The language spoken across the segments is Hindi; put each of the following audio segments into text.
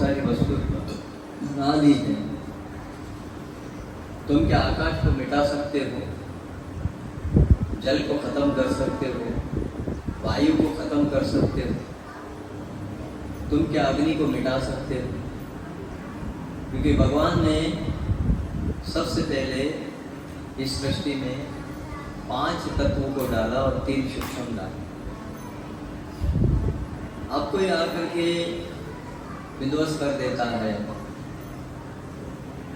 सारी वस्तु बना दी है, तुम क्या आकाश को मिटा सकते हो, जल को खत्म कर सकते हो, वायु को खत्म कर सकते हो, तुम क्या अग्नि को मिटा सकते हो? क्योंकि भगवान ने सबसे पहले इस सृष्टि में 5 तत्वों को डाला और 3 सूक्ष्म डाला। अब कोई आकर के विध्वंस कर देता है,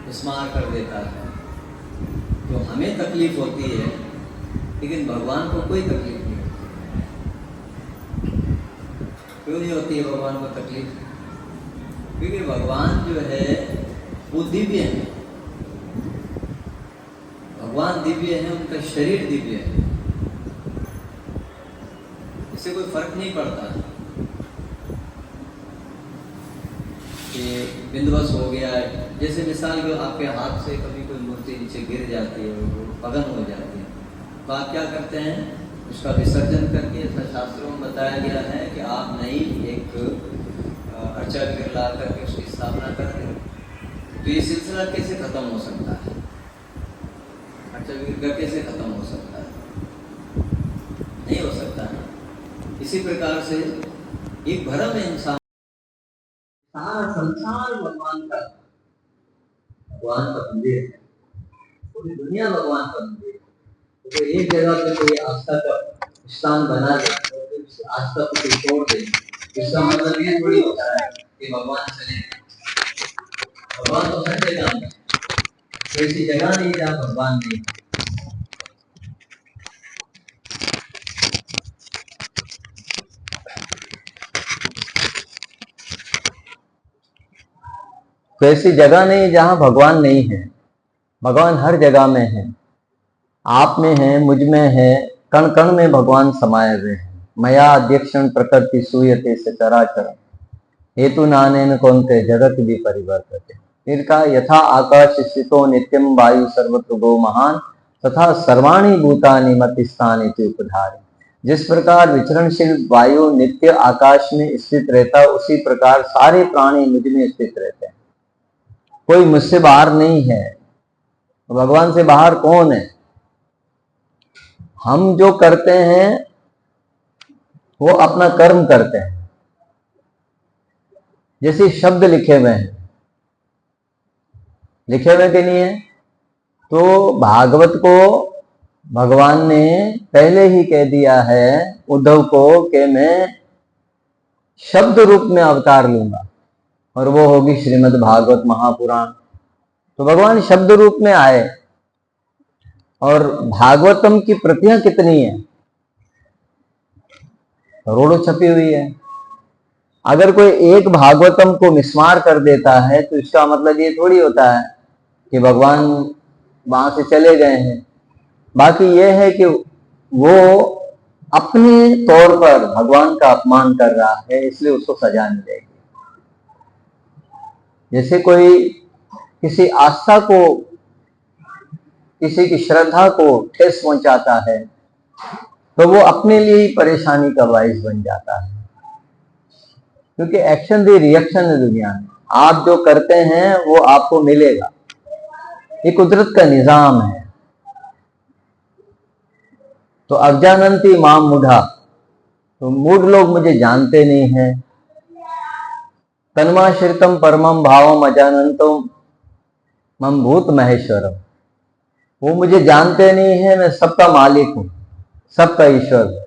विस्मार कर देता है, तो हमें तकलीफ होती है, लेकिन भगवान को कोई तकलीफ नहीं होती। क्यों नहीं होती है भगवान को तकलीफ? क्योंकि भगवान जो है वो दिव्य है, भगवान दिव्य है, उनका शरीर दिव्य है, इससे कोई फर्क नहीं पड़ता कि विध्वंस हो गया है। जैसे मिसाल के आपके हाथ से कभी कोई मूर्ति नीचे गिर जाती है, वो पगन हो जाती है, तो आप क्या करते हैं? उसका विसर्जन करके, ऐसा शास्त्रों में बताया गया है कि आप नई एक अर्चा विग्रह ला करके उसकी स्थापना कर दें। तो ये सिलसिला कैसे खत्म हो सकता है? अर्चा विग्रह कैसे खत्म हो सकता है? नहीं हो सकता है। इसी प्रकार से एक भ्रम है इंसान, सारा संसार भगवान का मंदिर है, पूरी दुनिया भगवान का मंदिर है। तो एक जगह पे कोई आस्था का स्थान बना दे और उस आस्था को कोई छोड़ दे, इसका मतलब ये थोड़ी होता है कि भगवान चले। भगवान तो हर जगह है, तो ऐसी जगह नहीं जहाँ भगवान नहीं। तो ऐसी जगह नहीं जहाँ भगवान नहीं है। भगवान हर जगह में है, आप में है, मुझ में है, कण कण में भगवान समाये हुए हैं। मया अध्यक्षण प्रकृति सूयते से चराचर हेतु नानेन कौन्ते जगत भी परिवर्तते। फिर कहा यथा आकाश स्थितो नित्यम वायु सर्वत्र गो महान तथा सर्वाणि भूतानि मतिस्थान इति उपधारे। जिस प्रकार विचरणशील वायु नित्य आकाश में स्थित रहता, उसी प्रकार सारे प्राणी मुझ में स्थित रहते हैं। कोई मुझसे बाहर नहीं है। भगवान से बाहर कौन है? हम जो करते हैं वो अपना कर्म करते हैं। जैसे शब्द लिखे हुए हैं, लिखे हुए के नहीं है, तो भागवत को भगवान ने पहले ही कह दिया है उद्धव को कि मैं शब्द रूप में अवतार लूंगा और वो होगी श्रीमद् भागवत महापुराण। तो भगवान शब्द रूप में आए और भागवतम की प्रतियां कितनी है? करोड़ों छपी हुई है। अगर कोई एक भागवतम को मिस्मार कर देता है तो इसका मतलब ये थोड़ी होता है कि भगवान वहां से चले गए हैं। बाकी यह है कि वो अपने तौर पर भगवान का अपमान कर रहा है, इसलिए उसको सजा मिलेगी। जैसे कोई किसी आस्था को, किसी की श्रद्धा को ठेस पहुंचाता है तो वो अपने लिए ही परेशानी का बाइस बन जाता है। क्योंकि एक्शन दी रिएक्शन है दुनिया में। आप जो करते हैं वो आपको मिलेगा, ये कुदरत का निजाम है। तो अवजानन्ति माम मूढ़ा, तो मूढ़ लोग मुझे जानते नहीं हैं। तन्माश्रितम परमम भावम अजानन्तम मम भूत महेश्वरम, वो मुझे जानते नहीं है, मैं सबका मालिक हूं, सबका ईश्वर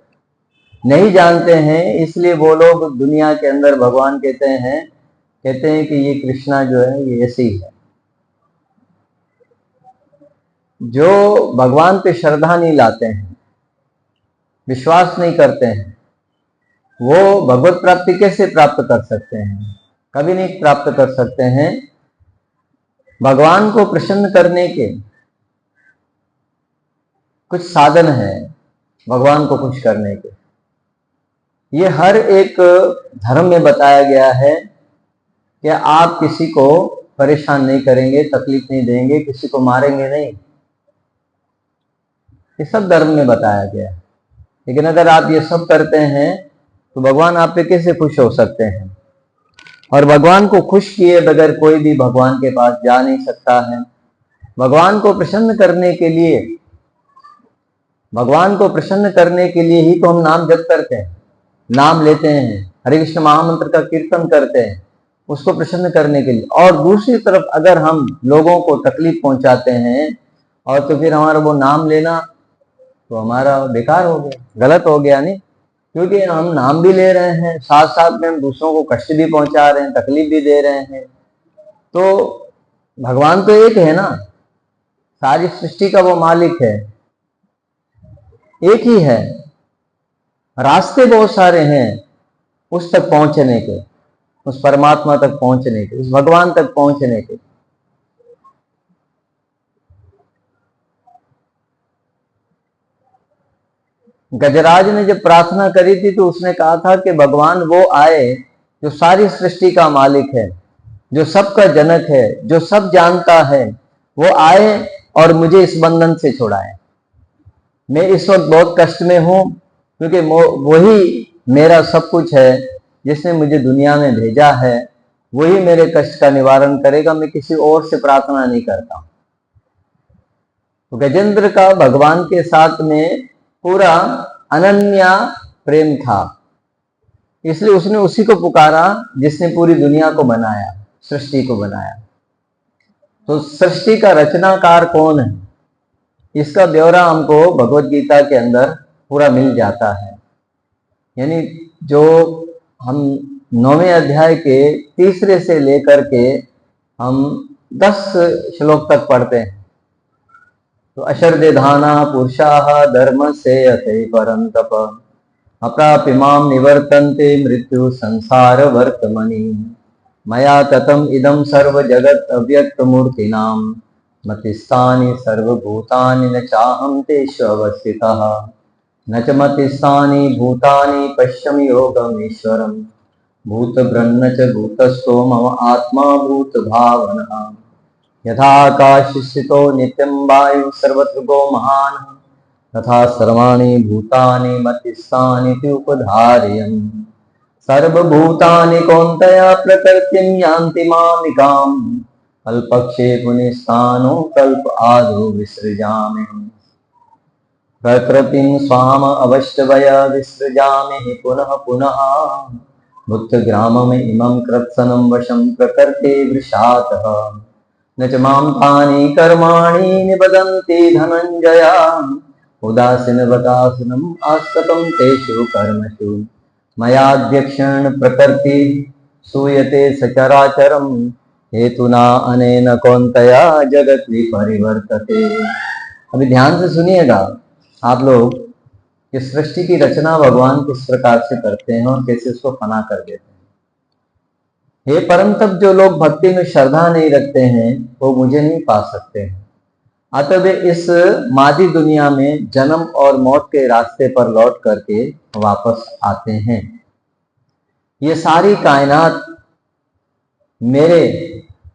नहीं जानते हैं। इसलिए वो लोग दुनिया के अंदर भगवान कहते हैं कि ये कृष्णा जो है ये ऐसी है। जो भगवान पे श्रद्धा नहीं लाते हैं, विश्वास नहीं करते हैं, वो भगवत प्राप्ति कैसे प्राप्त कर सकते हैं? कभी नहीं प्राप्त कर सकते हैं। भगवान को प्रसन्न करने के कुछ साधन है, भगवान को खुश करने के। ये हर एक धर्म में बताया गया है कि आप किसी को परेशान नहीं करेंगे, तकलीफ नहीं देंगे, किसी को मारेंगे नहीं। ये सब धर्म में बताया गया है। लेकिन अगर आप ये सब करते हैं तो भगवान आप पे कैसे खुश हो सकते हैं? और भगवान को खुश किए बगैर कोई भी भगवान के पास जा नहीं सकता है। भगवान को प्रसन्न करने के लिए, भगवान को प्रसन्न करने के लिए ही तो हम नाम जप करते हैं, नाम लेते हैं, हरे कृष्ण महामंत्र का कीर्तन करते हैं, उसको प्रसन्न करने के लिए। और दूसरी तरफ अगर हम लोगों को तकलीफ पहुंचाते हैं और तो फिर हमारा वो नाम लेना तो हमारा बेकार हो गया, गलत हो गया नहीं, क्योंकि हम नाम भी ले रहे हैं, साथ साथ में हम दूसरों को कष्ट भी पहुंचा रहे हैं, तकलीफ भी दे रहे हैं। तो भगवान तो एक है ना, सारी सृष्टि का वो मालिक है, एक ही है। रास्ते बहुत सारे हैं उस तक पहुंचने के, उस परमात्मा तक पहुंचने के, उस भगवान तक पहुंचने के। गजराज ने जब प्रार्थना करी थी तो उसने कहा था कि भगवान वो आए जो सारी सृष्टि का मालिक है, जो सबका जनक है, जो सब जानता है, वो आए और मुझे इस बंधन से छुड़ाए। मैं इस वक्त बहुत कष्ट में हूं क्योंकि वही मेरा सब कुछ है, जिसने मुझे दुनिया में भेजा है, वही मेरे कष्ट का निवारण करेगा, मैं किसी और से प्रार्थना नहीं करता। तो गजेंद्र का भगवान के साथ में पूरा अनन्य प्रेम था, इसलिए उसने उसी को पुकारा जिसने पूरी दुनिया को बनाया, सृष्टि को बनाया। तो सृष्टि का रचनाकार कौन है, इसका ब्यौरा हमको भगवत गीता के अंदर पूरा मिल जाता है। यानी जो हम 9वें अध्याय के 3 से लेकर के हम 10 श्लोक तक पढ़ते हैं। तो अशर्देधाना पुरुषाः धर्म से अथे परंतप अप्रापिमाम निवर्तन्ते मृत्यु संसार वर्तमनि मया ततम इदम सर्व जगत अव्यक्त मूर्तिनाम मतिस्थानि सर्वभूतानि न चाहं तेषु अवस्थितः न च मतिस्थानि भूतानि पश्यमि योगमीश्वरम् भूतभृन्न च भूतस्थो मम आत्मा भूतभावनः यथाकाशस्थितो नित्यं वायुः सर्वत्र गो महान् तथा सर्वाणि भूतानि मतिस्थानीति उपधारयन् सर्वभूतानि कौन्तेय प्रकृतिं यान्ति मामिकाम् कल्पक्षे पुनिस्थानो कल्प आदौ विसृजाम्यहम् प्रकृतिं स्वाम अवश्यवय विसृजामि पुनः पुनः बुद्धग्रामम् इमं कृत्सनं वशं प्रकृते वृषातः न च मां तानि कर्माणि निबदन्ति धनञ्जय उदासीनवदासीनम् आस्ततं तेषु कर्मसु मयाध्यक्षेण प्रकृति सूयते सचराचरम् हेतुना अनेन कौन्तेय जगत विपरिवर्तते। अभी ध्यान से सुनिएगा आप लोग, कि सृष्टि की रचना भगवान किस प्रकार से करते हैं और कैसे उसको फना कर देते हैं। हे परम तप, जो लोग भक्ति में श्रद्धा नहीं रखते हैं वो मुझे नहीं पा सकते हैं। अतः वे इस मादी दुनिया में जन्म और मौत के रास्ते पर लौट करके वापस आते हैं। ये सारी कायनात मेरे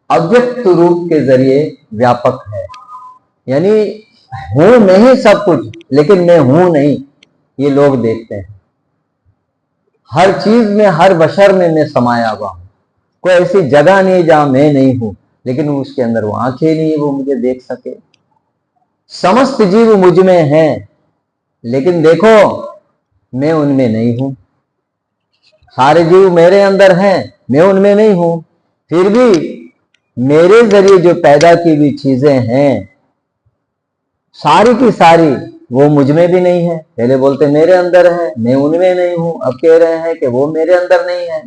अव्यक्त रूप के जरिए व्यापक है। यानी हूं मैं ही सब कुछ, लेकिन मैं हूं नहीं, ये लोग देखते हैं। हर चीज में, हर बशर में मैं समाया हुआ हूं। कोई ऐसी जगह नहीं जहां मैं नहीं हूं, लेकिन उसके अंदर वो आंखें नहीं है वो मुझे देख सके। समस्त जीव मुझ में हैं, लेकिन देखो मैं उनमें नहीं हूं। सारे जीव मेरे अंदर हैं, मैं उनमें नहीं हूं। फिर भी मेरे जरिए जो पैदा की हुई चीजें हैं सारी की सारी वो मुझ में भी नहीं है। पहले बोलते मेरे अंदर है, मैं उनमें नहीं हूं, अब कह रहे हैं कि वो मेरे अंदर नहीं है,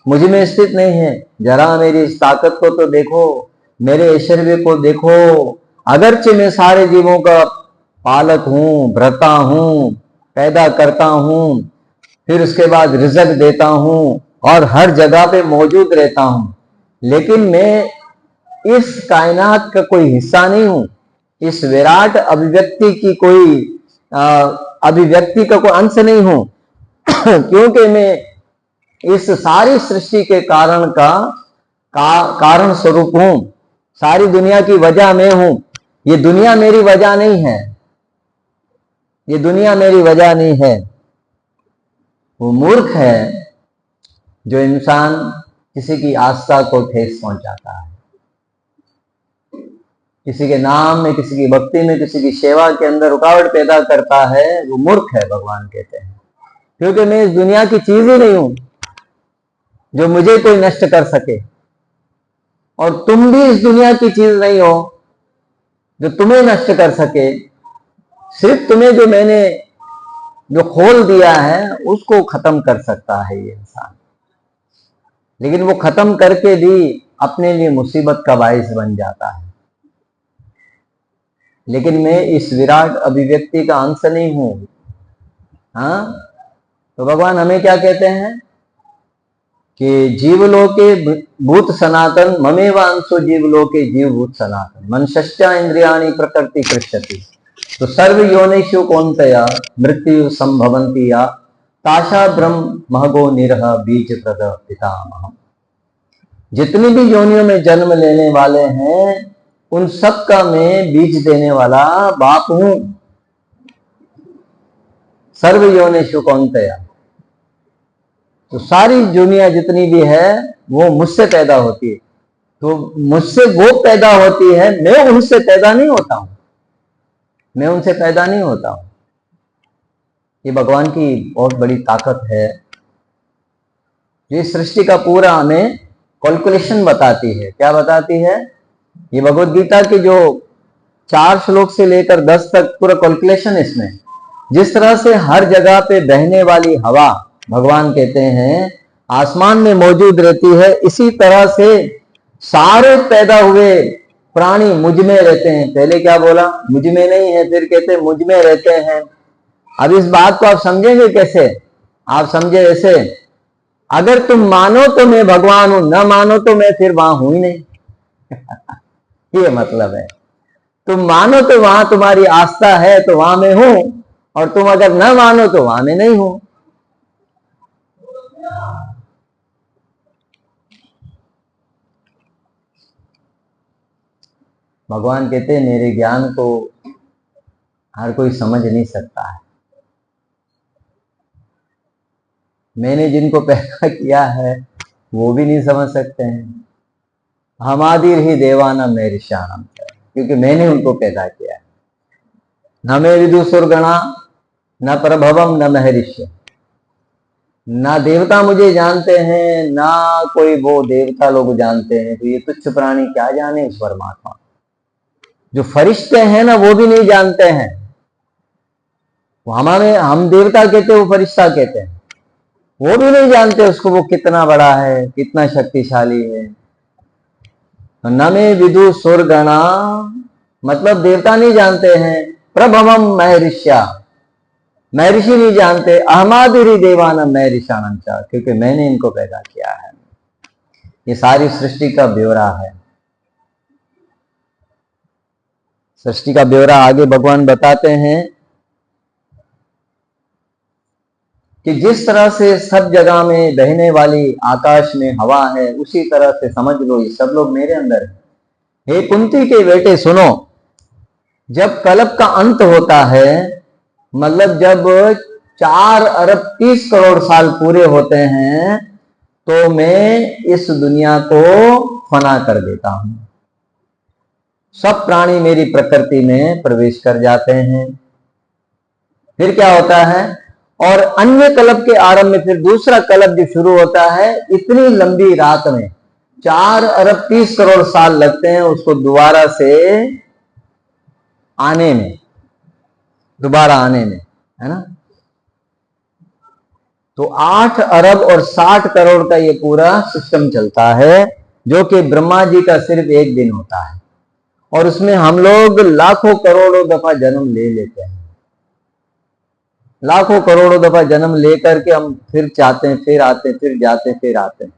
मुझ में स्थित नहीं है। जरा मेरी इस ताकत को तो देखो, मेरे ऐश्वर्य को देखो। अगरचे मैं सारे जीवों का पालक हूं, भ्रता हूं, पैदा करता हूं, फिर उसके बाद रिजक देता हूं और हर जगह पे मौजूद रहता हूं, लेकिन मैं इस कायनात का कोई हिस्सा नहीं हूं। इस विराट अभिव्यक्ति की कोई अभिव्यक्ति का कोई अंश नहीं हूं क्योंकि मैं इस सारी सृष्टि के कारण कारण स्वरूप हूं। सारी दुनिया की वजह मैं हूं। ये दुनिया मेरी वजह नहीं है, ये दुनिया मेरी वजह नहीं है। वो मूर्ख है जो इंसान किसी की आस्था को ठेस पहुंचाता है, किसी के नाम में, किसी की भक्ति में, किसी की सेवा के अंदर रुकावट पैदा करता है, वो मूर्ख है, भगवान कहते हैं। क्योंकि मैं इस दुनिया की चीज ही नहीं हूं जो मुझे कोई नष्ट कर सके, और तुम भी इस दुनिया की चीज नहीं हो जो तुम्हें नष्ट कर सके। सिर्फ तुम्हें जो मैंने जो खोल दिया है उसको खत्म कर सकता है ये इंसान, लेकिन वो खत्म करके भी अपने लिए मुसीबत का बाइस बन जाता है। लेकिन मैं इस विराट अभिव्यक्ति का अंश नहीं हूं। हाँ, तो भगवान हमें क्या कहते हैं कि जीवलोके भूत सनातन ममेव अंशो जीवलोके जीव भूत सनातन मनुष्य इंद्रियाणि प्रकृति कृष्यति। तो सर्व योनिषु कौन्तेय मृत्यु संभवन्ति या ताशा ब्रह्म महगो निरह बीज प्रद पितामह। जितनी भी योनियों में जन्म लेने वाले हैं उन सब का मैं बीज देने वाला बाप हूं। सर्व योनिषु कौन्तेय, तो सारी दुनिया जितनी भी है वो मुझसे पैदा होती है। तो मुझसे वो पैदा होती है, मैं उनसे पैदा नहीं होता हूं, मैं उनसे पैदा नहीं होता हूं। ये भगवान की बहुत बड़ी ताकत है। ये सृष्टि का पूरा हमें कैलकुलेशन बताती है। क्या बताती है? ये भगवत गीता की जो 4 श्लोक से लेकर 10 तक पूरा कैलकुलेशन इसमें। जिस तरह से हर जगह पे बहने वाली हवा भगवान कहते हैं आसमान में मौजूद रहती है, इसी तरह से सारे पैदा हुए प्राणी मुझ में रहते हैं। पहले क्या बोला? मुझ में नहीं है, फिर कहते मुझ में रहते हैं। अब इस बात को आप समझेंगे कैसे? आप समझे ऐसे, अगर तुम मानो तो मैं भगवान हूं, ना मानो तो मैं फिर वहां हूं ही नहीं। ये मतलब है। तुम मानो तो वहां तुम्हारी आस्था है तो वहां मैं हूं, और तुम अगर ना मानो तो वहां मैं नहीं हूं। भगवान कहते हैं मेरे ज्ञान को हर कोई समझ नहीं सकता है। मैंने जिनको पैदा किया है वो भी नहीं समझ सकते हैं। हमादिर ही देवाना मेरिशानम, क्योंकि मैंने उनको पैदा किया है। न मे विदुसुरगणा न प्रभवम न महर्षि। ना देवता मुझे जानते हैं, ना कोई वो देवता लोग जानते हैं। तो ये तुच्छ प्राणी क्या जाने उस परमात्मा। जो फरिश्ते हैं ना वो भी नहीं जानते हैं। वो हमारे, हम देवता कहते हैं, वो फरिश्ता कहते हैं, वो भी नहीं जानते उसको वो कितना बड़ा है, कितना शक्तिशाली है। न मे विदु सुरगणा, मतलब देवता नहीं जानते हैं। प्रभवम महर्ष्या, महर्षि नहीं जानते। अहमादिरी देवानम महर्षानम, क्योंकि मैंने इनको पैदा किया है। ये सारी सृष्टि का ब्यौरा है। सृष्टि का ब्यौरा आगे भगवान बताते हैं कि जिस तरह से सब जगह में बहने वाली आकाश में हवा है, उसी तरह से समझ लो ये सब लोग मेरे अंदर है। हे कुंती के बेटे सुनो, जब कल्प का अंत होता है, मतलब जब 4 अरब 30 करोड़ साल पूरे होते हैं, तो मैं इस दुनिया को फना कर देता हूं। सब प्राणी मेरी प्रकृति में प्रवेश कर जाते हैं। फिर क्या होता है? और अन्य कल्प के आरंभ में फिर दूसरा कल्प जो शुरू होता है, इतनी लंबी रात में 4 अरब 30 करोड़ साल लगते हैं उसको दोबारा से आने में, दोबारा आने में, है ना। तो 8 अरब और 60 करोड़ का ये पूरा सिस्टम चलता है, जो कि ब्रह्मा जी का सिर्फ एक दिन होता है, और उसमें हम लोग लाखों करोड़ों दफा जन्म ले लेते हैं। लाखों करोड़ों दफा जन्म लेकर के हम फिर चाहते हैं, फिर आते हैं, फिर जाते हैं, फिर आते हैं।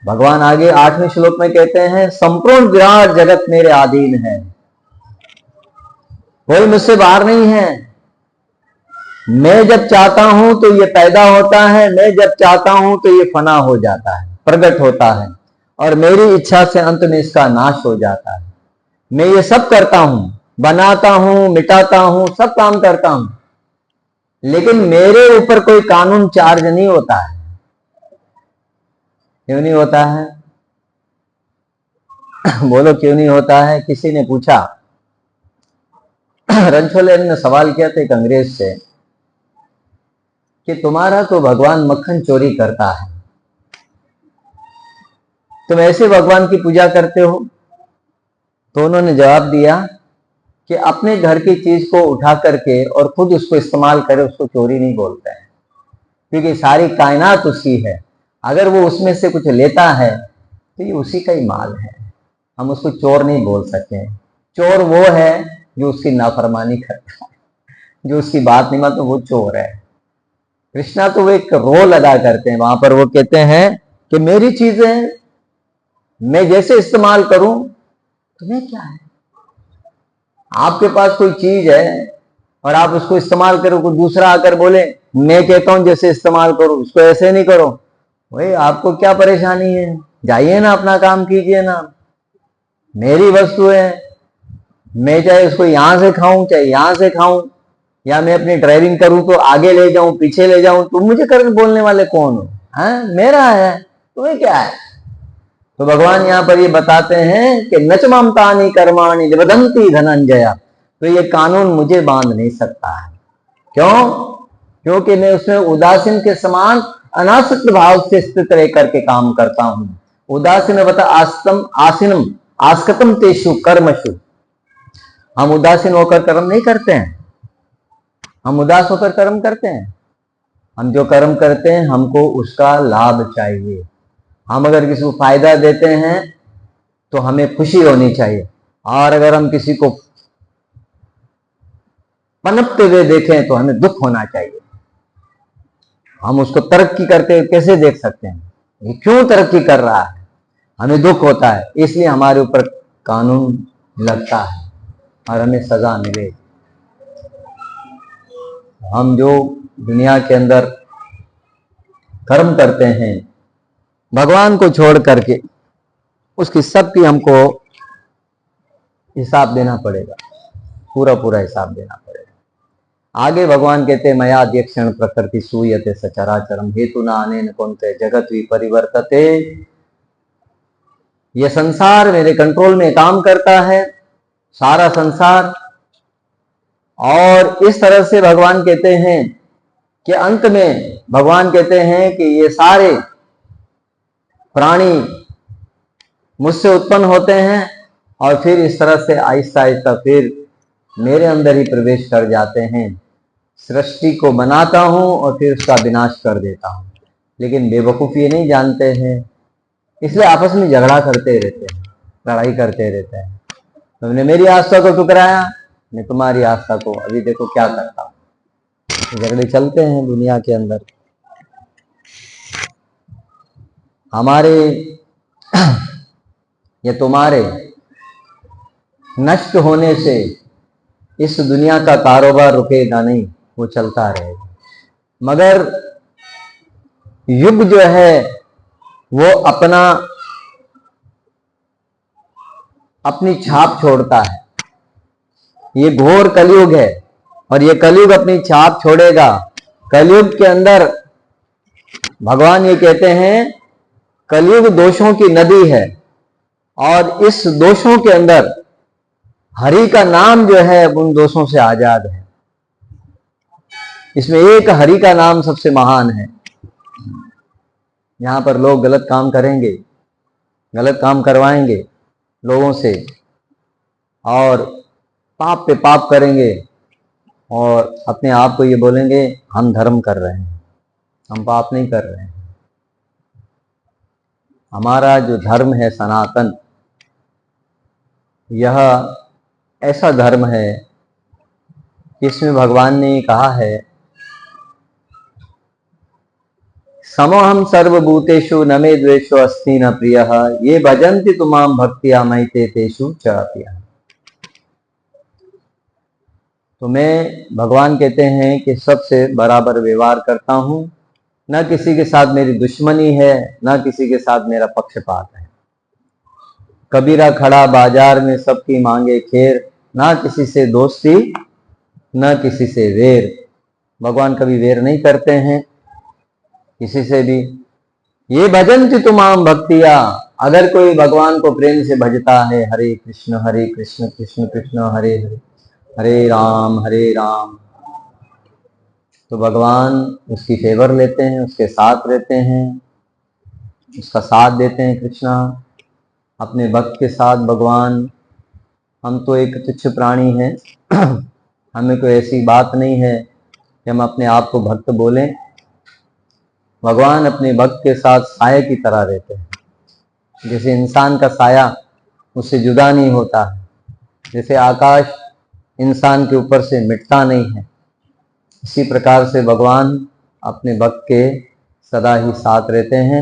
भगवान आगे 8वें श्लोक में कहते हैं संपूर्ण विराट जगत मेरे अधीन है, कोई मुझसे बाहर नहीं है। मैं जब चाहता हूं तो ये पैदा होता है, मैं जब चाहता हूं तो ये फना हो जाता है, प्रकट होता है, और मेरी इच्छा से अंत में इसका नाश हो जाता है। मैं ये सब करता हूं, बनाता हूं, मिटाता हूं, सब काम करता हूं, लेकिन मेरे ऊपर कोई कानून चार्ज नहीं होता है। क्यों नहीं होता है? बोलो क्यों नहीं होता है? किसी ने पूछा, रणछोड़दास ने सवाल किया था एक अंग्रेज से कि तुम्हारा तो भगवान मक्खन चोरी करता है, तुम ऐसे भगवान की पूजा करते हो? तो उन्होंने जवाब दिया कि अपने घर की चीज को उठा करके और खुद उसको इस्तेमाल करे उसको चोरी नहीं बोलते हैं, क्योंकि सारी कायनात उसकी है। अगर वो उसमें से कुछ लेता है तो ये उसी का ही माल है, हम उसको चोर नहीं बोल सकते। चोर वो है जो उसकी नाफरमानी करता है, जो उसकी बात नहीं मानता, वो चोर है। कृष्णा तो वो एक रोल अदा करते हैं वहां पर, वो कहते हैं कि मेरी चीजें मैं जैसे इस्तेमाल करूं तुम्हें क्या है? आपके पास कोई चीज है और आप उसको इस्तेमाल करो, कोई दूसरा आकर बोले मैं कहता हूं जैसे इस्तेमाल करो, उसको ऐसे नहीं करो, भाई आपको क्या परेशानी है? जाइए ना, अपना काम कीजिए ना। मेरी वस्तु है, मैं चाहे उसको यहां से खाऊं चाहे यहां से खाऊं, या मैं अपनी ड्राइविंग करूं तो आगे ले जाऊं पीछे ले जाऊं, तुम मुझे कर बोलने वाले कौन हो? मेरा है, तुम्हें क्या है? तो भगवान यहां पर ये बताते हैं कि नच ममतानि कर्माणि निबधन्ति धनंजया, तो ये कानून मुझे बांध नहीं सकता है। क्यों? क्योंकि मैं उसमें उदासीन के समान अनासक्त भाव से स्थित रह करके काम करता हूं। उदासीन बता आस्तम आसीनम आस्कतम तेषु कर्मशु, हम उदासीन होकर कर्म नहीं करते हैं, हम उदास होकर कर्म करते हैं। हम जो कर्म करते हैं हमको उसका लाभ चाहिए। हम अगर किसी को फायदा देते हैं तो हमें खुशी होनी चाहिए, और अगर हम किसी को पनपते हुए देखें तो हमें दुख होना चाहिए। हम उसको तरक्की करते हुए कैसे देख सकते हैं? ये क्यों तरक्की कर रहा है? हमें दुख होता है, इसलिए हमारे ऊपर कानून लगता है और हमें सजा मिले। हम जो दुनिया के अंदर कर्म करते हैं भगवान को छोड़ करके, उसकी सबकी हमको हिसाब देना पड़ेगा, पूरा पूरा हिसाब देना पड़ेगा। आगे भगवान कहते मया अध्यक्षण प्रकृति सूयते सचराचरम हेतु न अनेन कौन्ते जगत विपरिवर्तते, ये संसार मेरे कंट्रोल में काम करता है, सारा संसार। और इस तरह से भगवान कहते हैं कि अंत में भगवान कहते हैं कि ये सारे प्राणी मुझसे उत्पन्न होते हैं और फिर इस तरह से आहिस्ता आहिस्ता फिर मेरे अंदर ही प्रवेश कर जाते हैं। सृष्टि को बनाता हूं और फिर उसका विनाश कर देता हूं, लेकिन बेवकूफ ये नहीं जानते हैं, इसलिए आपस में झगड़ा करते रहते हैं, लड़ाई करते रहते हैं। तुमने मेरी आस्था को ठुकराया, मैं तुम्हारी आस्था को, अभी देखो क्या करता हूं। झगड़े चलते हैं दुनिया के अंदर। हमारे या तुम्हारे नष्ट होने से इस दुनिया का कारोबार रुकेगा नहीं, वो चलता रहेगा। मगर युग जो है वो अपनी छाप छोड़ता है। ये घोर कलयुग है और ये कलयुग अपनी छाप छोड़ेगा। कलयुग के अंदर भगवान ये कहते हैं कलयुग दोषों की नदी है, और इस दोषों के अंदर हरि का नाम जो है उन दोषों से आजाद है। इसमें एक हरि का नाम सबसे महान है। यहां पर लोग गलत काम करेंगे, गलत काम करवाएंगे लोगों से, और पाप पे पाप करेंगे और अपने आप को ये बोलेंगे हम धर्म कर रहे हैं, हम पाप नहीं कर रहे हैं। हमारा जो धर्म है सनातन, यह ऐसा धर्म है इसमें भगवान ने कहा है समोहम सर्वभूतेषु न मे द्वेषो अस्ति न प्रियः ये भजन्ति तुमाम भक्त्या मयि तेषु च प्रियः। तो मैं, भगवान कहते हैं कि सबसे बराबर व्यवहार करता हूं, न किसी के साथ मेरी दुश्मनी है, न किसी के साथ मेरा पक्षपात है। कबीरा खड़ा बाजार में सबकी मांगे खेर, ना किसी से दोस्ती न किसी से वेर। भगवान कभी वेर नहीं करते हैं किसी से भी। ये भजन्ति तुमाम भक्तिया, अगर कोई भगवान को प्रेम से भजता है, हरे कृष्ण कृष्ण कृष्ण हरे हरे, हरे राम, तो भगवान उसकी फेवर लेते हैं, उसके साथ रहते हैं, उसका साथ देते हैं। कृष्णा अपने भक्त के साथ भगवान, हम तो एक तुच्छ प्राणी हैं, हमें कोई ऐसी बात नहीं है कि हम अपने आप को भक्त बोलें। भगवान अपने भक्त के साथ साये की तरह रहते हैं। जैसे इंसान का साया उससे जुदा नहीं होता है, जैसे आकाश इंसान के ऊपर से मिटता नहीं है, इसी प्रकार से भगवान अपने भक्त के सदा ही साथ रहते हैं।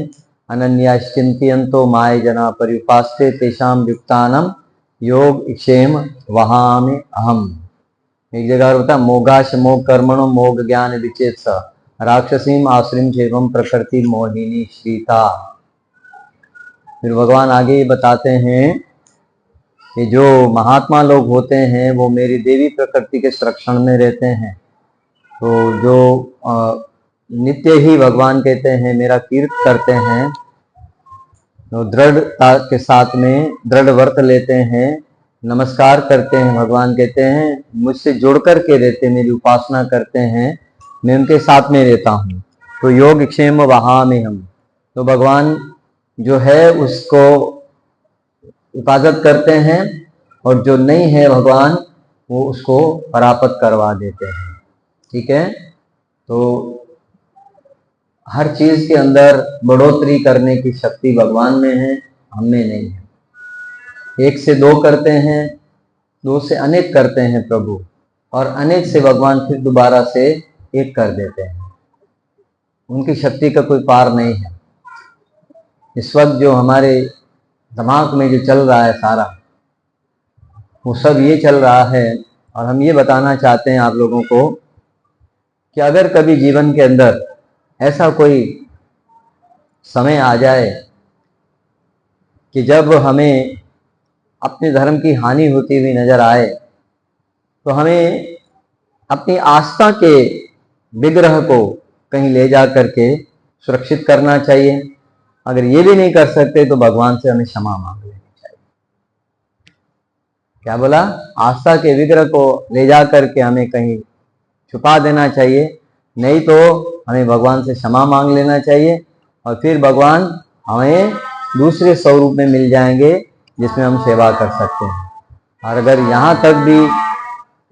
अनन्याश्चिंतयन्तो माय जना पर्युपास्ते तेषाम युक्तानम योग क्षेम वहामि अहम। एक जगह होता मोगाश मोग कर्मणो मोग ज्ञान विचेत स राक्षसीम आश्रिम एवं प्रकृति मोहिनी श्रीता। फिर भगवान आगे बताते हैं कि जो महात्मा लोग होते हैं वो मेरी देवी प्रकृति के संरक्षण में रहते हैं। तो जो नित्य ही भगवान कहते हैं मेरा कीर्त करते हैं, तो दृढ़ता के साथ में दृढ़ व्रत लेते हैं, नमस्कार करते हैं, भगवान कहते हैं मुझसे जुड़ कर के रहते, मेरी उपासना करते हैं, मैं उनके साथ में रहता हूँ। तो योग क्षेम वहा में हम, तो भगवान जो है उसको हिफाजत करते हैं, और जो नहीं है भगवान वो उसको परापत करवा देते हैं। ठीक है, तो हर चीज के अंदर बढ़ोतरी करने की शक्ति भगवान में है, हमें नहीं है। एक से दो करते हैं, दो से अनेक करते हैं प्रभु, और अनेक से भगवान फिर दोबारा से एक कर देते हैं। उनकी शक्ति का कोई पार नहीं है। इस वक्त जो हमारे दिमाग में जो चल रहा है सारा, वो सब ये चल रहा है, और हम ये बताना चाहते हैं आप लोगों को कि अगर कभी जीवन के अंदर ऐसा कोई समय आ जाए कि जब हमें अपने धर्म की हानि होती हुई नजर आए, तो हमें अपनी आस्था के विग्रह को कहीं ले जा करके सुरक्षित करना चाहिए। अगर ये भी नहीं कर सकते तो भगवान से हमें क्षमा मांग लेनी चाहिए। क्या बोला? आस्था के विग्रह को ले जा करके हमें कहीं छुपा देना चाहिए, नहीं तो हमें भगवान से क्षमा मांग लेना चाहिए, और फिर भगवान हमें दूसरे स्वरूप में मिल जाएंगे जिसमें हम सेवा कर सकते हैं। और अगर यहाँ तक भी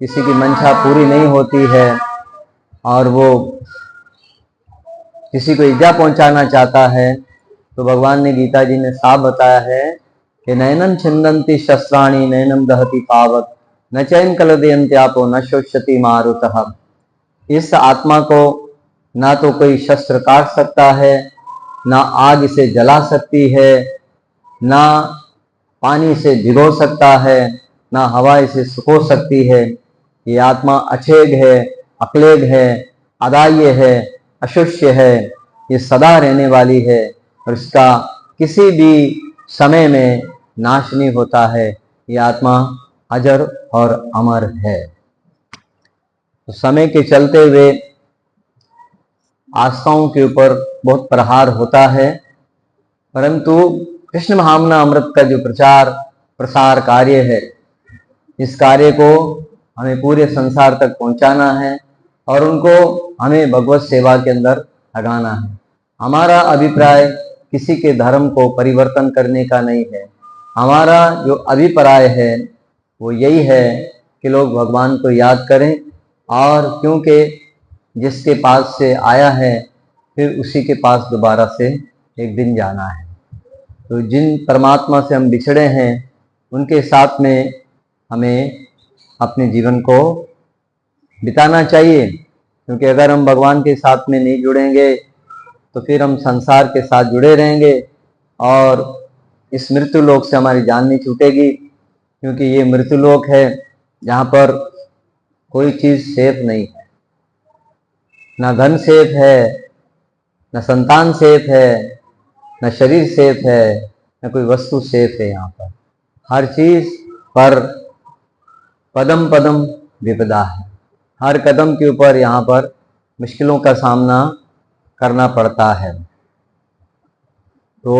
किसी की मंशा पूरी नहीं होती है और वो किसी को इजा पहुंचाना चाहता है, तो भगवान ने गीता जी ने साफ बताया है कि नैनम छिंदन्ति शस्त्राणि नैनम दहति पावक न चैन कलदयन्त्यापो न शोष्यति मारुतः। इस आत्मा को ना तो कोई शस्त्र काट सकता है, ना आग इसे जला सकती है, ना पानी से भिगो सकता है, ना हवा इसे सुखो सकती है। ये आत्मा अछेग है, अक्लेग है, अदाह्य है, अशुष्य है, ये सदा रहने वाली है, और इसका किसी भी समय में नाश नहीं होता है। ये आत्मा अजर और अमर है। तो समय के चलते हुए आस्थाओं के ऊपर बहुत प्रहार होता है, परंतु कृष्ण महामना अमृत का जो प्रचार प्रसार कार्य है, इस कार्य को हमें पूरे संसार तक पहुंचाना है, और उनको हमें भगवत सेवा के अंदर लगाना है। हमारा अभिप्राय किसी के धर्म को परिवर्तन करने का नहीं है। हमारा जो अभिप्राय है वो यही है कि लोग भगवान को याद करें, और क्योंकि जिसके पास से आया है फिर उसी के पास दोबारा से एक दिन जाना है। तो जिन परमात्मा से हम बिछड़े हैं उनके साथ में हमें अपने जीवन को बिताना चाहिए, क्योंकि अगर हम भगवान के साथ में नहीं जुड़ेंगे तो फिर हम संसार के साथ जुड़े रहेंगे, और इस मृत्यु लोक से हमारी जान नहीं छूटेगी, क्योंकि ये मृत्यु लोक है जहाँ पर कोई चीज़ सेफ नहीं है। ना धन सेफ है, न संतान सेफ है, न शरीर सेफ है, न कोई वस्तु सेफ है। यहाँ पर हर चीज पर पदम पदम विपदा है। हर कदम के ऊपर यहाँ पर मुश्किलों का सामना करना पड़ता है। तो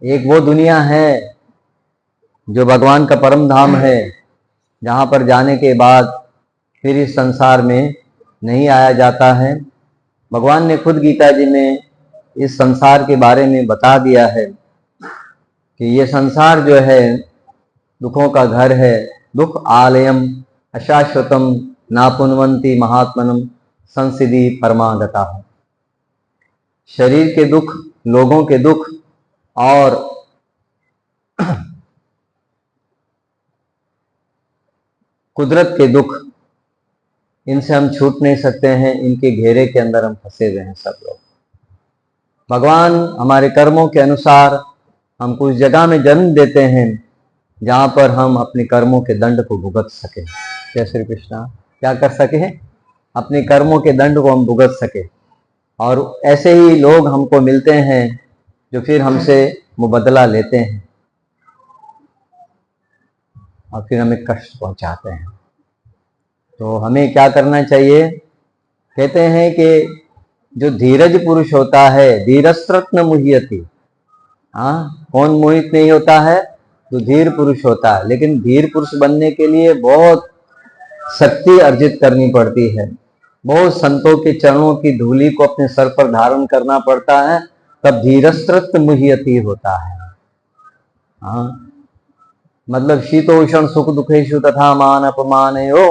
एक वो दुनिया है जो भगवान का परम धाम है, जहाँ पर जाने के बाद फिर इस संसार में नहीं आया जाता है। भगवान ने खुद गीता जी में इस संसार के बारे में बता दिया है कि ये संसार जो है दुखों का घर है। दुख आलयम अशाश्वतम नापुनवंती महात्मनम संसिधि परमागता। शरीर के दुख, लोगों के दुख और कुदरत के दुख, इनसे हम छूट नहीं सकते हैं। इनके घेरे के अंदर हम फंसे हुए हैं सब लोग। भगवान हमारे कर्मों के अनुसार हमको उस जगह में जन्म देते हैं जहाँ पर हम अपने कर्मों के दंड को भुगत सके। जय श्री कृष्णा। क्या कर सके? अपने कर्मों के दंड को हम भुगत सके। और ऐसे ही लोग हमको मिलते हैं जो फिर हमसे मुबदला लेते हैं और फिर हमें कष्ट पहुंचाते हैं। तो हमें क्या करना चाहिए? कहते हैं कि जो धीरज पुरुष होता है, धीरस्त्रत्न मुह्यति। हाँ, कौन मोहित नहीं होता है? जो धीर पुरुष होता है। लेकिन धीर पुरुष बनने के लिए बहुत शक्ति अर्जित करनी पड़ती है। बहुत संतों के चरणों की धूलि को अपने सर पर धारण करना पड़ता है, तब धीरस्त्रत्न मुह्यति होता है। हाँ, मतलब शीतोष्ण सुख दुखेशु तथा मान अपमान हो,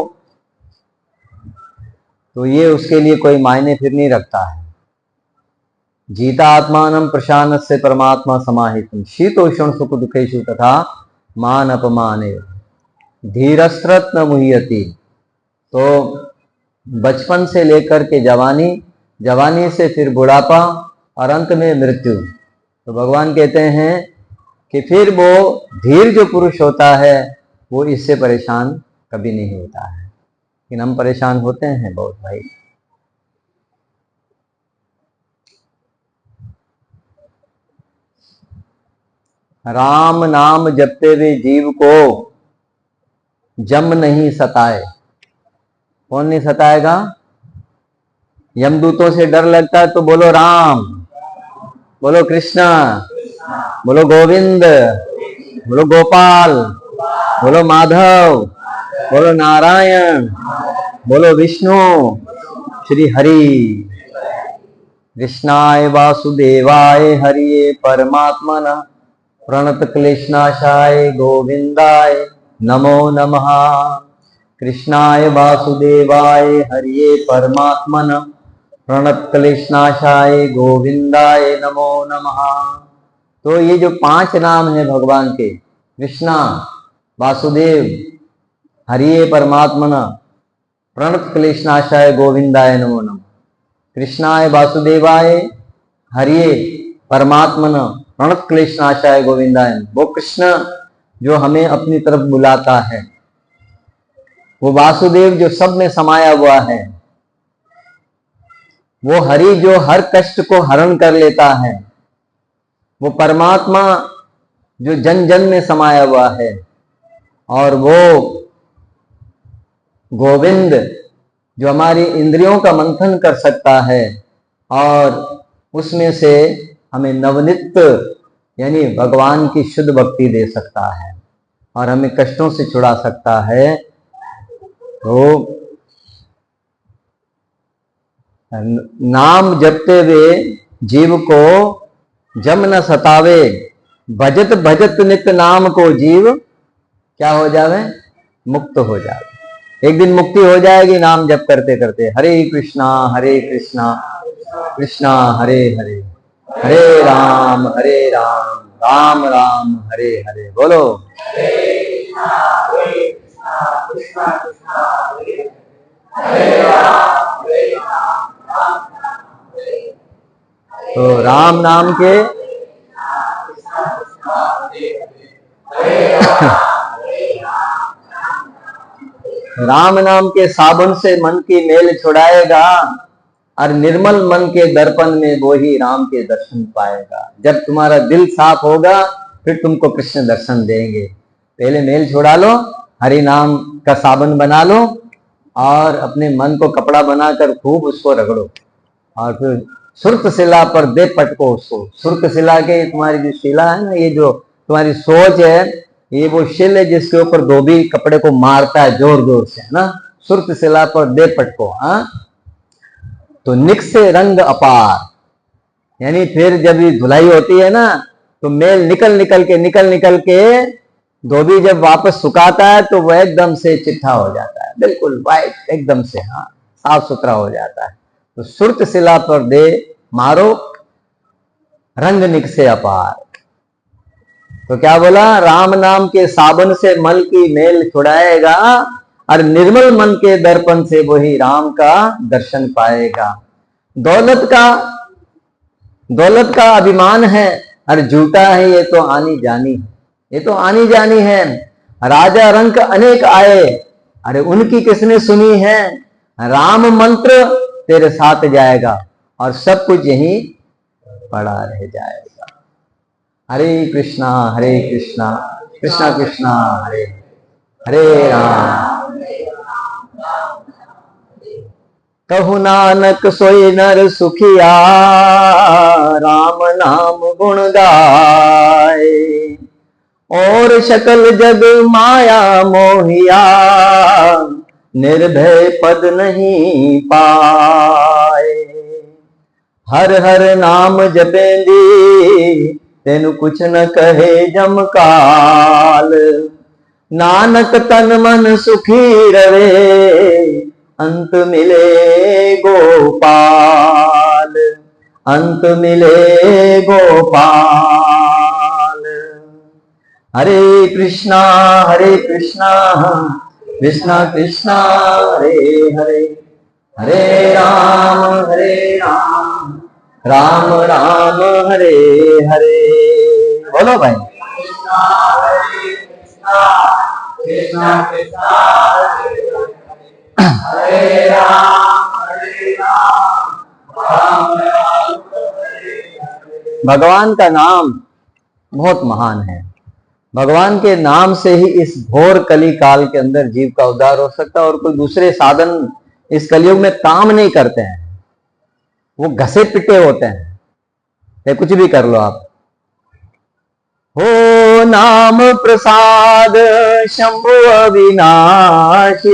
तो ये उसके लिए कोई मायने फिर नहीं रखता है। जीता आत्मानम प्रशांत से परमात्मा समाहितम शीतोष्ण सुख दुखेशु तथा मान अपमान धीरस्त्रत्न मुह्यति। तो बचपन से लेकर के जवानी, जवानी से फिर बुढ़ापा और अंत में मृत्यु। तो भगवान कहते हैं कि फिर वो धीर जो पुरुष होता है वो इससे परेशान कभी नहीं होता है। लेकिन हम परेशान होते हैं बहुत भाई। राम नाम जपते हुए जीव को जम नहीं सताए। कौन नहीं सताएगा? यमदूतों से डर लगता है तो बोलो राम, बोलो कृष्णा, बोलो गोविंद, बोलो गोपाल, बोलो माधव, बोलो नारायण, बोलो विष्णु, श्री हरि। कृष्णाय वासुदेवाय हरिये परमात्मन प्रणत क्लेशनाशाय गोविंदाय नमो नमः। कृष्णाय वासुदेवाय हरिये परमात्मन प्रणत क्लेशनाशाय गोविंदाय नमो नमः। तो ये जो 5 नाम है भगवान के, कृष्णा, वासुदेव, हरिये परमात्मन प्रणत क्लेशनाशाय गोविंदाय नमो नमः। कृष्णाय वासुदेवाय हरिये परमात्मन प्रणत क्लेशनाशाय गोविंदाय। वो कृष्ण जो हमें अपनी तरफ बुलाता है, वो वासुदेव जो सब में समाया हुआ है, वो हरि जो हर कष्ट को हरण कर लेता है, वो परमात्मा जो जन जन में समाया हुआ है, और वो गोविंद जो हमारी इंद्रियों का मंथन कर सकता है और उसमें से हमें नवनित यानी भगवान की शुद्ध भक्ति दे सकता है और हमें कष्टों से छुड़ा सकता है। तो नाम जपते हुए जीव को जम न सतावे, भजत भजत नित नाम को जीव क्या हो जावे? मुक्त हो जावे। एक दिन मुक्ति हो जाएगी नाम जप करते करते। हरे कृष्णा कृष्णा हरे हरे, हरे राम राम राम हरे हरे। बोलो तो राम नाम के राम नाम के साबुन से मन की मेल छुड़ाएगा और निर्मल मन के दर्पण में वो ही राम के दर्शन पाएगा। जब तुम्हारा दिल साफ होगा फिर तुमको कृष्ण दर्शन देंगे। पहले मेल छुड़ा लो, हरि नाम का साबुन बना लो और अपने मन को कपड़ा बनाकर खूब उसको रगड़ो और फिर सुर्त शिला पर दे पटको उसको। सुर्त शिला के, तुम्हारी जो शिला है ना, ये जो तुम्हारी सोच है, ये वो शिल है जिसके ऊपर धोबी कपड़े को मारता है जोर जोर से, है ना। सुर्त शिला पर दे पटको। हाँ, तो निक से रंग अपार, यानी फिर जब ये धुलाई होती है ना, तो मेल निकल निकल के धोबी जब वापस सुखाता है तो वह एकदम से चिट्ठा हो जाता है, बिल्कुल वाइट एकदम से, हाँ, साफ सुथरा हो जाता है। तो सुर्त शिला पर दे मारो रंग निक से अपार। तो क्या बोला, राम नाम के साबन से मल की मेल छुड़ाएगा, और निर्मल मन के दर्पण से वही राम का दर्शन पाएगा। दौलत का अभिमान है, और झूठा है ये तो आनी जानी है, ये तो आनी जानी है। राजा रंक अनेक आए, अरे उनकी किसने सुनी है। राम मंत्र तेरे साथ जाएगा, और सब कुछ यहीं पड़ा रह जाएगा। हरे कृष्णा कृष्णा कृष्णा हरे हरे राम। कहु नानक सोई नर सुखिया, राम नाम गुण गाए। और सकल जग माया मोहिया, निर्भय पद नहीं पाए। हर हर नाम जपेंदी, तेनु कुछ न कहे जमकाल। नानक तन मन सुखी रवे, अंत मिले गोपाल, अंत मिले गोपाल। हरे कृष्णा कृष्णा कृष्णा हरे हरे, हरे राम राम राम हरे हरे। बोलो भाई, कृष्णा कृष्णा हरे राम राम राम। भगवान का नाम बहुत महान है। भगवान के नाम से ही इस घोर कली काल के अंदर जीव का उद्धार हो सकता है, और कोई दूसरे साधन इस कलयुग में काम नहीं करते हैं, वो घसे पिटे होते हैं। या कुछ भी कर लो आप। हो नाम प्रसाद शंभु अविनाशी,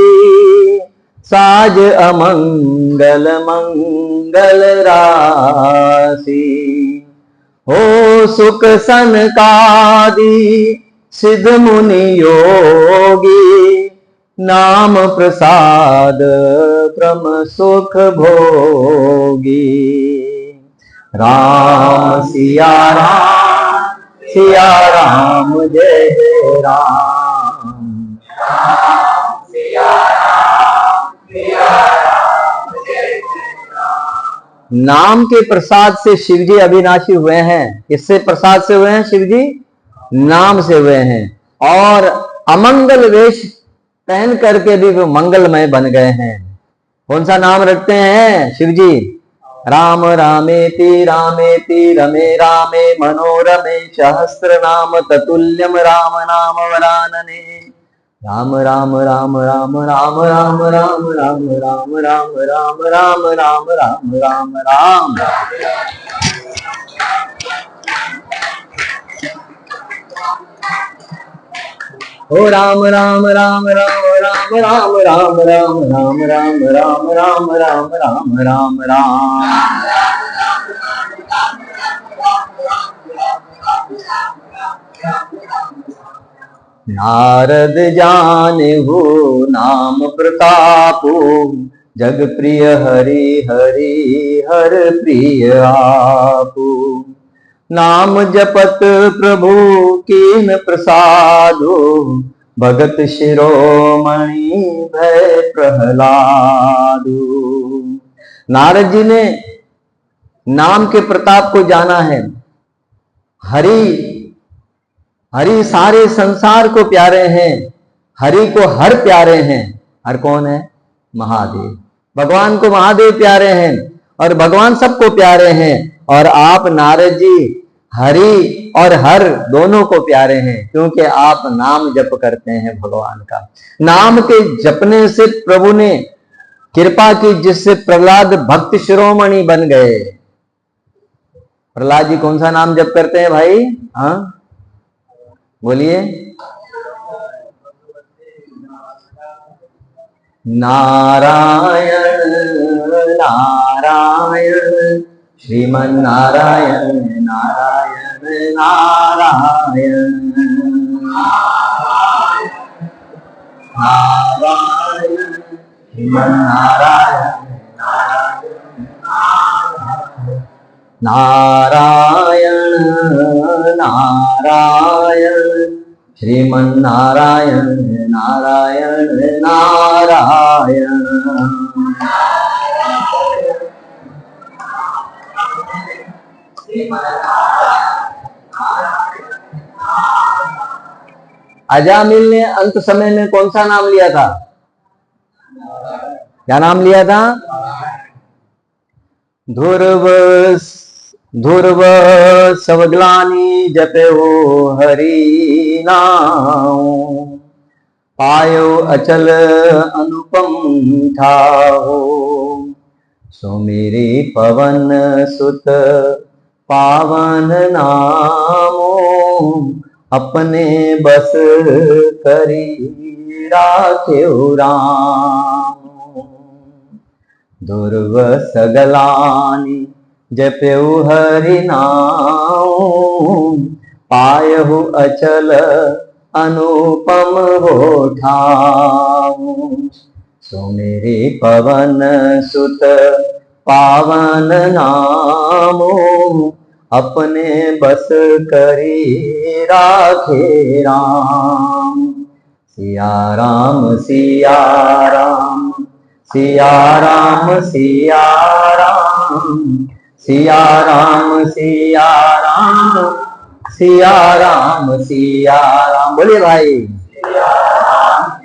साज अमंगल मंगल राशि। हो सुख सनकादि सिद्ध मुनि योगी, नाम प्रसाद क्रम सुख भोगी। राम सिया राम जय जय राम। राम सिया राम जय जय राम। नाम के प्रसाद से शिवजी अविनाशी हुए हैं। किससे प्रसाद से हुए हैं शिवजी? नाम से हुए हैं। और अमंगल वेश पहन करके भी वो मंगलमय बन गए हैं। कौन सा नाम रखते हैं शिवजी? राम रामेति रमे रामे मनोरमे, सहस्र नाम ततुल्यम राम नाम वरानने। राम राम राम राम राम राम राम राम राम राम राम राम राम राम राम राम। ओ राम राम राम राम राम राम राम राम राम राम राम राम राम राम राम राम। नारद जानेहु नाम प्रतापु, जग प्रिय हरि हरि हर प्रिय आपु। नाम जपत प्रभु कीन प्रसादो, भगत शिरोमणि भय प्रहलादु। नारद जी ने नाम के प्रताप को जाना है। हरि सारे संसार को प्यारे हैं, हरि को हर प्यारे हैं। हर कौन है? महादेव। भगवान को महादेव प्यारे हैं और भगवान सबको प्यारे हैं। और आप नारद जी हरि और हर दोनों को प्यारे हैं, क्योंकि आप नाम जप करते हैं भगवान का। नाम के जपने से प्रभु ने कृपा की, जिससे प्रहलाद भक्त शिरोमणि बन गए। प्रहलाद जी कौन सा नाम जप करते हैं भाई? हाँ बोलिए। नारायण नारायण श्रीमन नारायण नारायण नारायण नारायण श्रीमन नारायण नारायण नारायण श्रीमन नारायण नारायण नारायण। अजामिल ने अंत समय में कौन सा नाम लिया था? क्या नाम लिया था? ध्रुव ध्रुव सवग्लानी जपो हरि नाम पायो अचल अनुपम ठाहो सुमेरे पवन सुत पावन नामो अपने बस करी राख्यो राम। दुर्व सगलानी जप्यो हरि नाम पायहु अचल अनुपम हो ठाऊ सुमेरे पवन सुत पावन नामो अपने बस करी राखे राम। सिया राम सिया राम सिया राम सिया राम सिया राम सिया राम सिया राम सिया राम। बोलिए भाई। सिया राम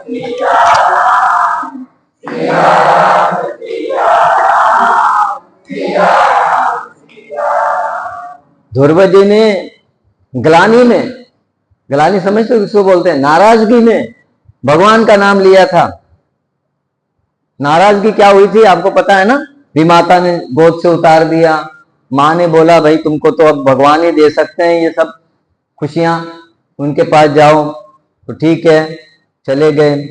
सिया राम सिया राम सिया राम सिया राम सिया राम सिया राम सिया राम। ध्रुव जी ने ग्लानी में, ग्लानी समझते हो किसको बोलते हैं? नाराजगी में भगवान का नाम लिया था। नाराजगी क्या हुई थी आपको पता है ना? विमाता ने गोद से उतार दिया। माँ ने बोला भाई तुमको तो अब भगवान ही दे सकते हैं ये सब खुशियां, उनके पास जाओ। तो ठीक है, चले गए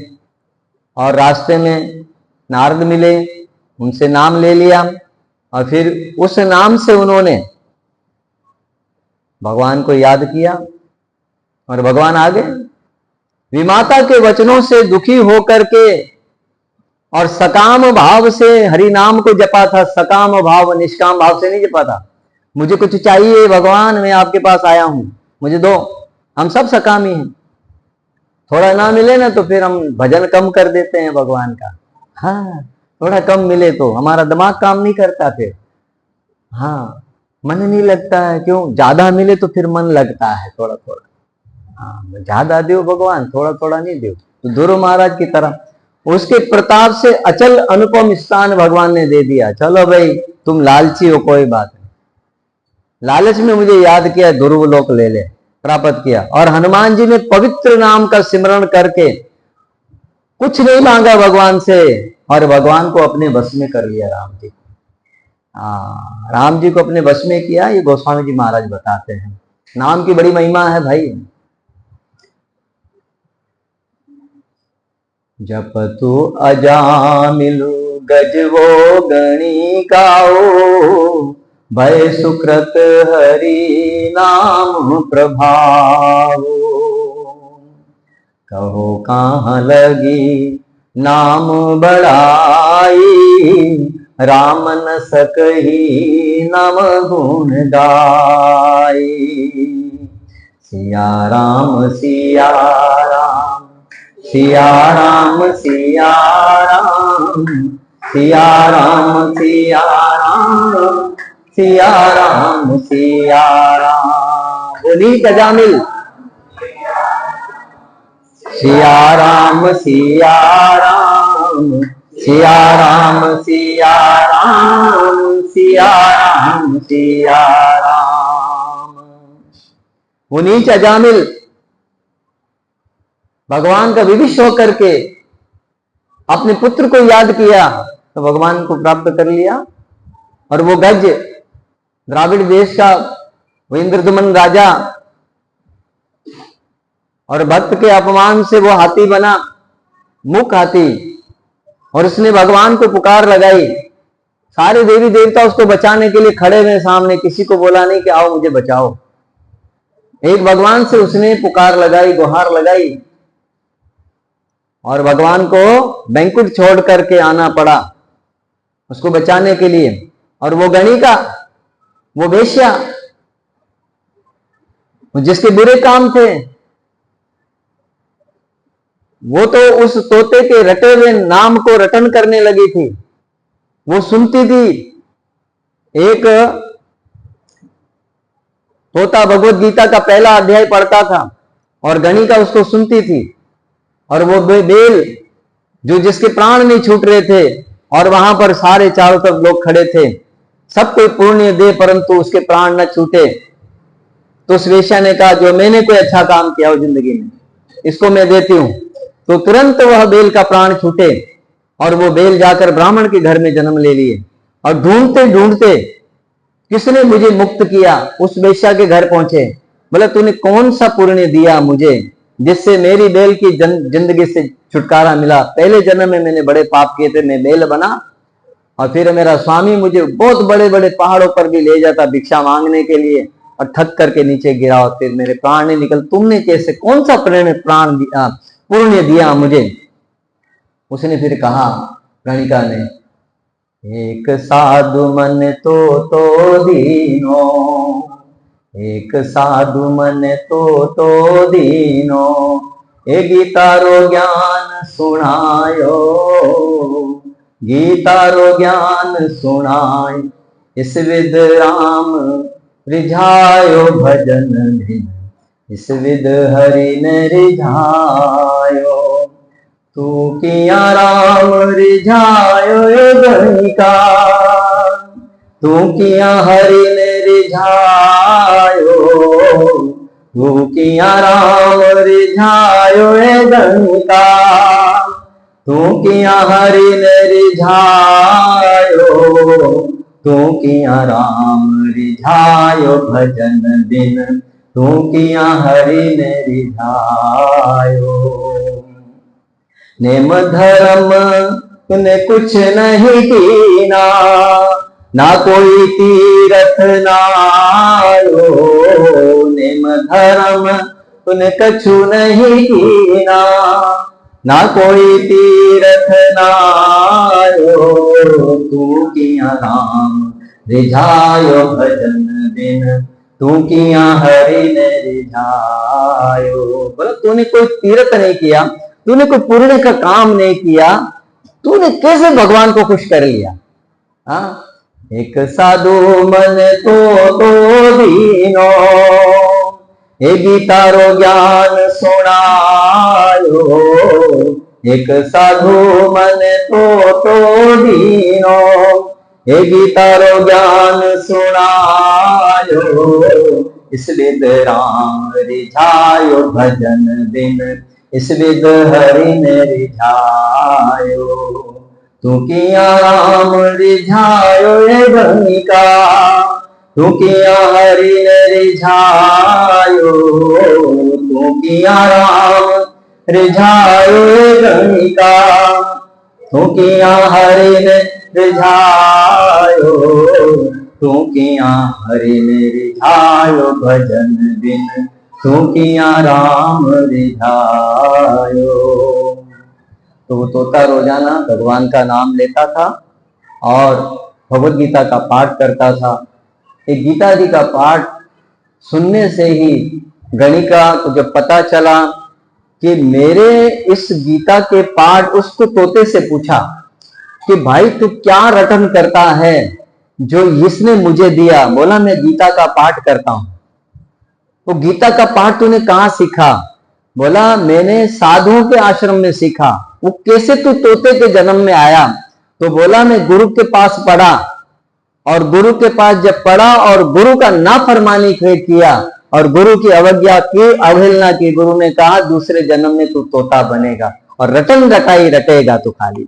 और रास्ते में नारद मिले, उनसे नाम ले लिया और फिर उस नाम से उन्होंने भगवान को याद किया और भगवान आ गए। विमाता के वचनों से दुखी होकर के और सकाम भाव से हरि नाम को जपा था। सकाम भाव, निष्काम भाव से नहीं जपा था। मुझे कुछ चाहिए भगवान, मैं आपके पास आया हूं, मुझे दो। हम सब सकामी हैं। थोड़ा ना मिले ना तो फिर हम भजन कम कर देते हैं भगवान का। हाँ, थोड़ा कम मिले तो हमारा दिमाग काम नहीं करता, फिर हाँ मन नहीं लगता है। क्यों? ज्यादा मिले तो फिर मन लगता है थोड़ा थोड़ा। हाँ, ज्यादा दो भगवान, थोड़ा थोड़ा नहीं दो। तो ध्रुव महाराज की तरह उसके प्रताप से अचल अनुपम स्थान भगवान ने दे दिया। चलो भाई तुम लालची हो, कोई बात नहीं, लालच में मुझे याद किया, ध्रुव लोक ले ले, प्राप्त किया। और हनुमान जी ने पवित्र नाम का सिमरण करके कुछ नहीं मांगा भगवान से और भगवान को अपने वश में कर लिया। राम जी, राम जी को अपने वश में किया। ये गोस्वामी जी महाराज बताते हैं। नाम की बड़ी महिमा है भाई। जप तू अजामिलु गजवो गणिकाओ भय सुकृत हरि नाम प्रभावो कहो कहाँ लगी नाम बढ़ाई राम न सकही नम गुण गाई। सिया राम सिया राम सिया राम सिया राम सिया राम सिया राम सिया राम सिया राम। बोली अजामिल। सिया राम सिया राम सिया राम सिया राम सिया राम सिया राम। उन्नीच अजामिल भगवान का विविश होकर के अपने पुत्र को याद किया तो भगवान को प्राप्त कर लिया। और वो गज द्राविड़ देश का वो इंद्रदुमन राजा, और भक्त के अपमान से वो हाथी बना, मुख हाथी, और उसने भगवान को पुकार लगाई। सारे देवी देवता उसको बचाने के लिए खड़े हुए सामने, किसी को बोला नहीं कि आओ मुझे बचाओ। एक भगवान से उसने पुकार लगाई, गुहार लगाई, और भगवान को बैंकुट छोड़ करके आना पड़ा उसको बचाने के लिए। और वो गणिका, वो वेश्या, जिसके बुरे काम थे, वो तो उस तोते के रटे हुए नाम को रटन करने लगी थी। वो सुनती थी, एक तोता भगवत गीता का पहला अध्याय पढ़ता था और गणिका उसको सुनती थी। और वो बेल जो जिसके प्राण नहीं छूट रहे थे, और वहां पर सारे चारों तरफ लोग खड़े थे, सब कोई पुण्य दे परंतु उसके प्राण न छूटे। तो उस वेश्या ने कहा जो मैंने कोई अच्छा काम किया हो जिंदगी में, इसको मैं देती हूं। तो तुरंत वह बेल का प्राण छूटे और वो बेल जाकर ब्राह्मण के घर में जन्म ले लिए। और ढूंढते ढूंढते किसने मुझे मुक्त किया, उस वेश्या के घर पहुंचे। बोला तूने कौन सा पुण्य दिया मुझे जिससे मेरी बेल की जिंदगी से छुटकारा मिला। पहले जन्म में मैंने बड़े पाप किए थे, मैं बेल बना, और फिर मेरा स्वामी मुझे बहुत बड़े बड़े पहाड़ों पर भी ले जाता भिक्षा मांगने के लिए, और थक करके नीचे गिरा और फिर मेरे प्राण नहीं निकल। तुमने कैसे, कौन सा प्राण दिया, पुण्य दिया मुझे। उसने फिर कहा गणिका ने, एक साधु मन तो दीनो, एक साधु मन तो दीनो, ए गीता रो ज्ञान सुनायो, गीता रो ज्ञान सुनाय, इस विद राम रिझायो भजन दिन, इस विद हरि ने रिझायो। तू किया राम रिझायो गणिका, तू किया हरि ने रिझायो, तू किया राम रिझायो गणिका, तू किया हरि ने रिझायो, तू किया राम रिझायो भजन दिन, तू किया हरि ने रिझायो। नेम धर्म तूने कुछ नहीं कीना, ना कोई तीरथ नायो, नेम धर्म तूने कछु नहीं कीना, ना कोई तीरथ नायो, तू किया राम रिझायो भजन दिन, तू किया हरि ने रिझायो। बोला तूने कोई तीर्थ नहीं किया, तूने कोई पुण्य का काम नहीं किया, तूने कैसे भगवान को खुश कर लिया। हाँ, एक साधु मन तो दीनो, ए गीता रो ज्ञान सुनायो, एक साधु मन तो दीनो, ए गीता रो ज्ञान सुनायो, इस विद राम रिझायो भजन दिन, इस विद हरि ने रिझायो। तू किया राम रिझायो गणिका, तू किया हरि ने रिझायो, तू किया राम रिझायो गणिका, तू किया हरि ने रिझायो, तू किया हरि ने रिझायो भजन दिन, तू किया राम रिझायो। तो वो तोता रोजाना भगवान का नाम लेता था और भगवत गीता का पाठ करता था। एक गीता जी का पाठ सुनने से ही गणिका को जब पता चला कि मेरे इस गीता के पाठ, उसको तोते से पूछा कि भाई तू क्या रटन करता है जो इसने मुझे दिया। बोला मैं गीता का पाठ करता हूं। तो गीता का पाठ तूने कहां सीखा। बोला मैंने साधुओं के आश्रम में सीखा। वो कैसे तू तोते के जन्म में आया। तो बोला मैं गुरु के पास पढ़ा, और गुरु के पास जब पढ़ा और गुरु का नाफरमानी किया और गुरु की अवज्ञा की, अवहेलना की, गुरु ने कहा दूसरे जन्म में तू तोता बनेगा और रटन रटाई रटेगा तू खाली।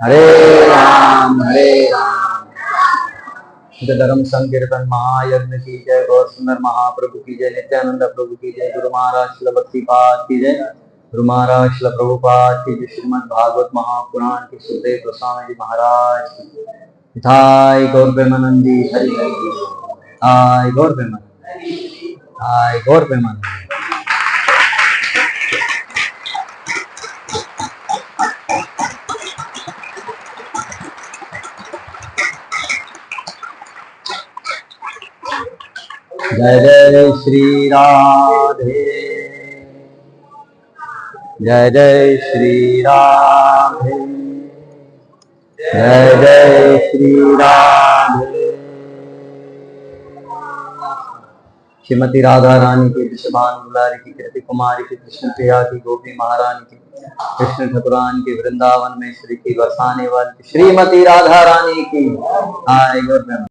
हरे राम धर्म संकीर्तन महायज्ञ की जय। गौर सुंदर महाप्रभु की जय। नित्यानंद प्रभु की जय। गुरु महाराज श्रील भक्तिपाद की जय। गुरु महाराज श्रील प्रभुपाद की जय। श्रीमद् भागवत महापुराण की सुखदेव गोस्वामी जी महाराज की जय। गौर प्रेमानंदी हरि हरि। हाय गौर प्रेमानंदी। हाय गौर प्रेमानंदी। जय जय श्री राधे। जय जय श्री राधे। जय जय श्री राधे। श्रीमती राधा रानी की, विश्वभानु दुलारी की, कृति कुमारी की, कृष्ण प्रिया की, गोपी महारानी की, कृष्ण ठकुरान की, वृंदावन में श्री की बरसाने वाली श्रीमती राधा रानी की। हाय गौर